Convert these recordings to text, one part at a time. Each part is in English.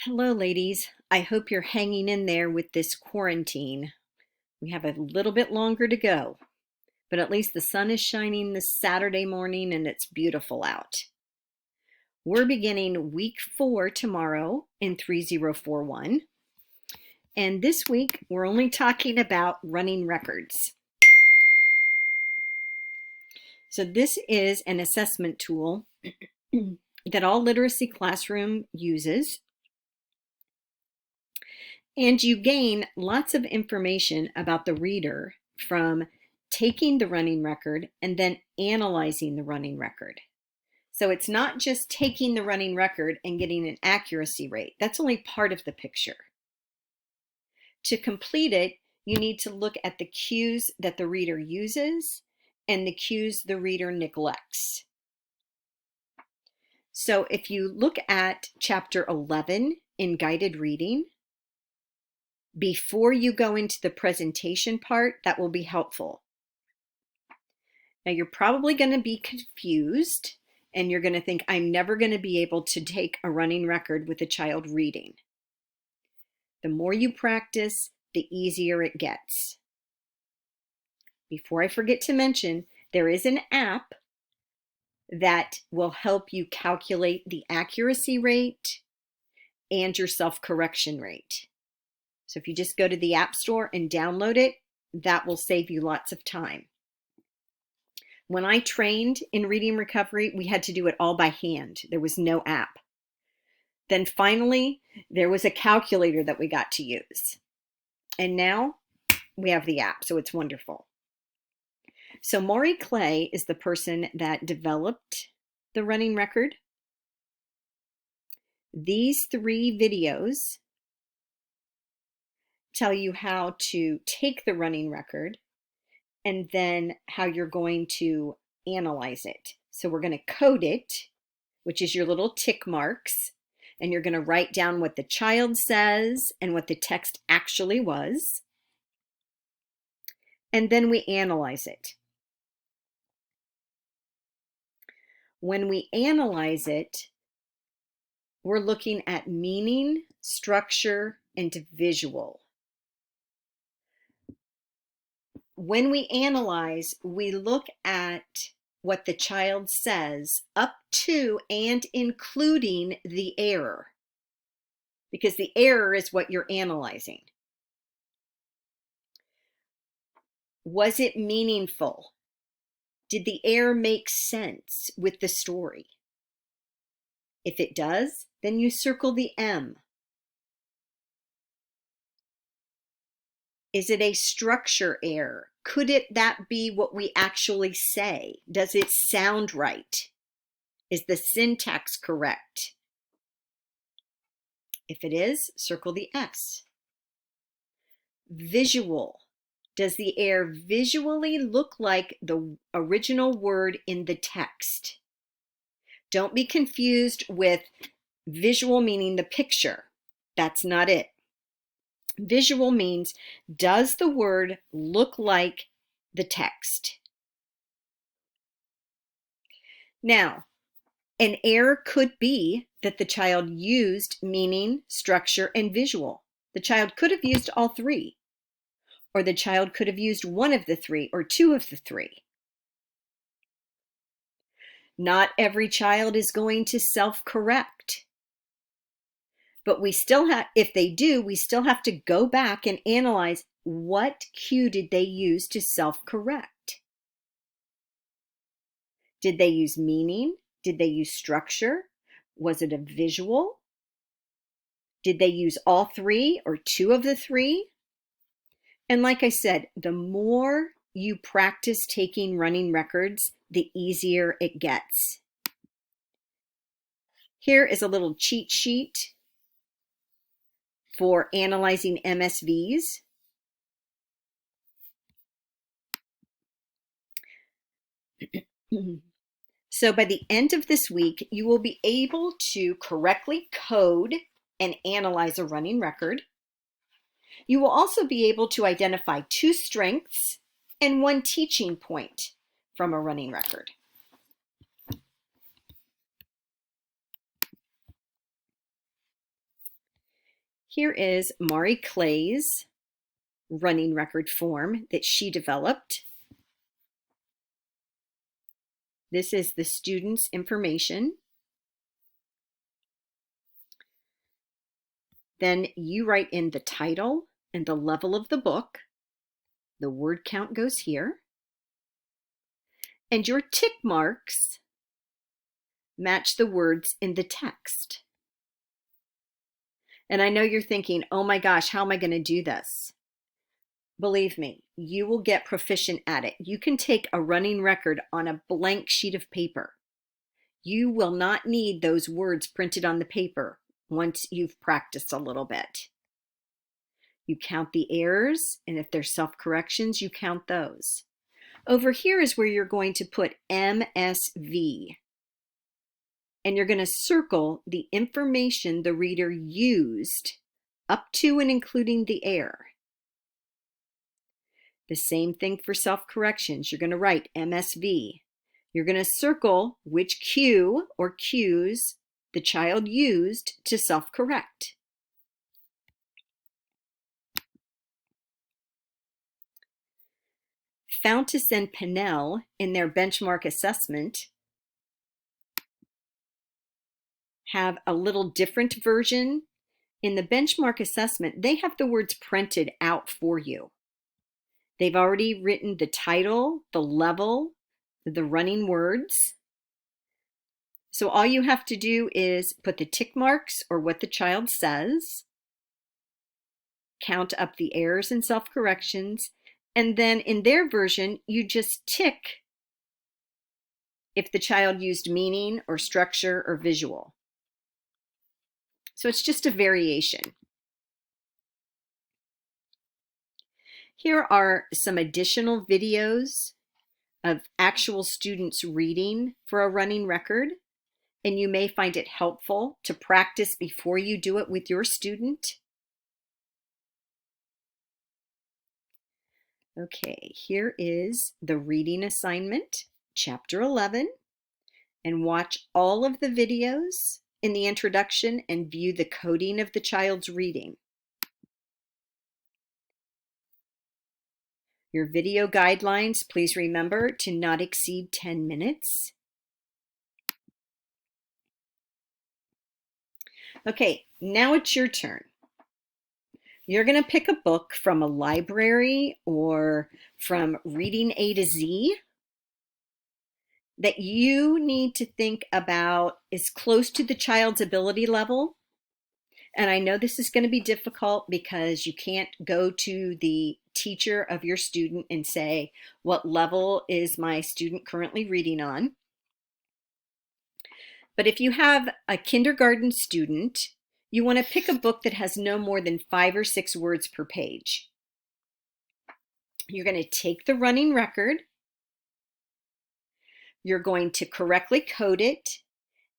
Hello, ladies. I hope you're hanging in there with this quarantine. We have a little bit longer to go, but at least the sun is shining this Saturday morning and it's beautiful out. We're beginning week 4 tomorrow in 3041. And this week, we're only talking about running records. So this is an assessment tool that all literacy classroom uses. And you gain lots of information about the reader from taking the running record and then analyzing the running record. So it's not just taking the running record and getting an accuracy rate. That's only part of the picture. To complete it, you need to look at the cues that the reader uses and the cues the reader neglects. So if you look at chapter 11 in guided reading, before you go into the presentation part, that will be helpful. Now you're probably going to be confused and you're going to think, I'm never going to be able to take a running record with a child reading. The more you practice, the easier it gets. Before I forget to mention, there is an app that will help you calculate the accuracy rate and your self-correction rate. So if you just go to the App Store and download it, that will save you lots of time. When I trained in reading recovery, we had to do it all by hand. There was no app. Then finally, there was a calculator that we got to use. And now we have the app, so it's wonderful. So Maury Clay is the person that developed the running record. These 3 videos tell you how to take the running record and then how you're going to analyze it. So we're going to code it, which is your little tick marks, and you're going to write down what the child says and what the text actually was. And then we analyze it. When we analyze it, we're looking at meaning, structure, and visual. When we analyze, we look at what the child says up to and including the error, because the error is what you're analyzing. Was it meaningful? Did the error make sense with the story? If it does, then you circle the M. Is it a structure error? Could that be what we actually say? Does it sound right? Is the syntax correct? If it is, circle the S. Visual. Does the error visually look like the original word in the text? Don't be confused with visual meaning the picture. That's not it. Visual means, does the word look like the text? Now, an error could be that the child used meaning, structure, and visual. The child could have used all 3, or the child could have used one of the 3 or 2 of the 3. Not every child is going to self-correct. But we still have, if they do, we still have to go back and analyze what cue did they use to self-correct. Did they use meaning? Did they use structure? Was it a visual? Did they use all 3 or 2 of the 3? And like I said, the more you practice taking running records, the easier it gets. Here is a little cheat sheet for analyzing MSVs. So by the end of this week, you will be able to correctly code and analyze a running record. You will also be able to identify 2 strengths and 1 teaching point from a running record. Here is Mari Clay's running record form that she developed. This is the student's information. Then you write in the title and the level of the book. The word count goes here. And your tick marks match the words in the text. And I know you're thinking, oh my gosh, how am I going to do this? Believe me, you will get proficient at it. You can take a running record on a blank sheet of paper. You will not need those words printed on the paper once you've practiced a little bit. You count the errors, and if there's self-corrections, you count those. Over here is where you're going to put MSV. And you're going to circle the information the reader used up to and including the error. The same thing for self-corrections. You're going to write MSV. You're going to circle which cue or cues the child used to self-correct. Fountas and Pinnell, in their benchmark assessment, have a little different version. In the benchmark assessment, they have the words printed out for you. They've already written the title, the level, the running words. So all you have to do is put the tick marks or what the child says, count up the errors and self-corrections, and then in their version, you just tick if the child used meaning or structure or visual. So it's just a variation. Here are some additional videos of actual students reading for a running record, and you may find it helpful to practice before you do it with your student. Okay, here is the reading assignment, chapter 11, and watch all of the videos in the introduction and view the coding of the child's reading. Your video guidelines, please remember to not exceed 10 minutes. Okay, now it's your turn. You're going to pick a book from a library or from Reading A to Z that you need to think about is close to the child's ability level. And I know this is going to be difficult because you can't go to the teacher of your student and say, what level is my student currently reading on? But if you have a kindergarten student, you want to pick a book that has no more than 5 or 6 words per page. You're going to take the running record. You're going to correctly code it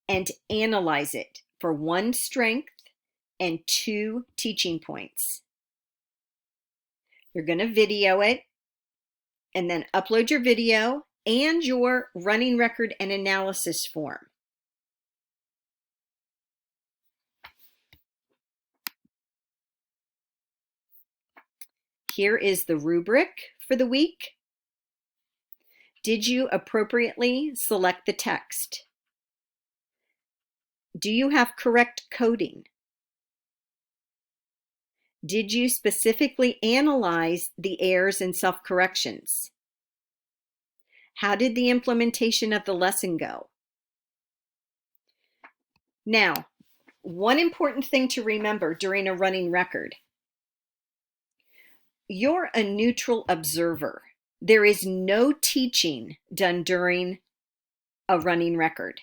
and analyze it for 1 strength and 2 teaching points. You're going to video it and then upload your video and your running record and analysis form. Here is the rubric for the week. Did you appropriately select the text? Do you have correct coding? Did you specifically analyze the errors and self-corrections? How did the implementation of the lesson go? Now, one important thing to remember during a running record. You're a neutral observer. There is no teaching done during a running record.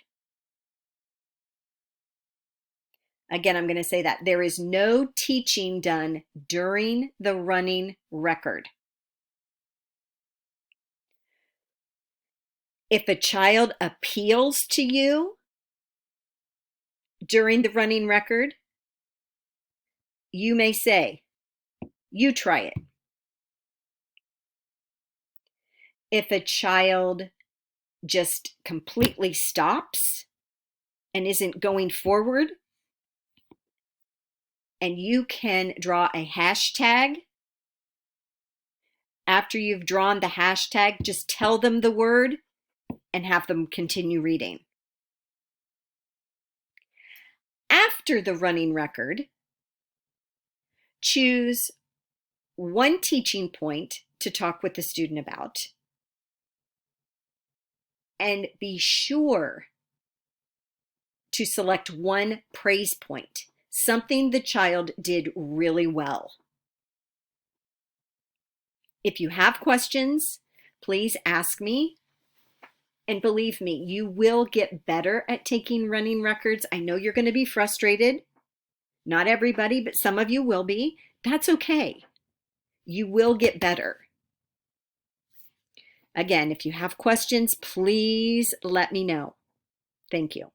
Again, I'm going to say that. There is no teaching done during the running record. If a child appeals to you during the running record, you may say, you try it. If a child just completely stops and isn't going forward, and you can draw a hashtag. After you've drawn the hashtag, just tell them the word and have them continue reading. After the running record, choose one teaching point to talk with the student about, and be sure to select one praise point, something the child did really well. If you have questions, please ask me. And believe me, you will get better at taking running records. I know you're going to be frustrated. Not everybody, but some of you will be. That's okay. You will get better. Again, if you have questions, please let me know. Thank you.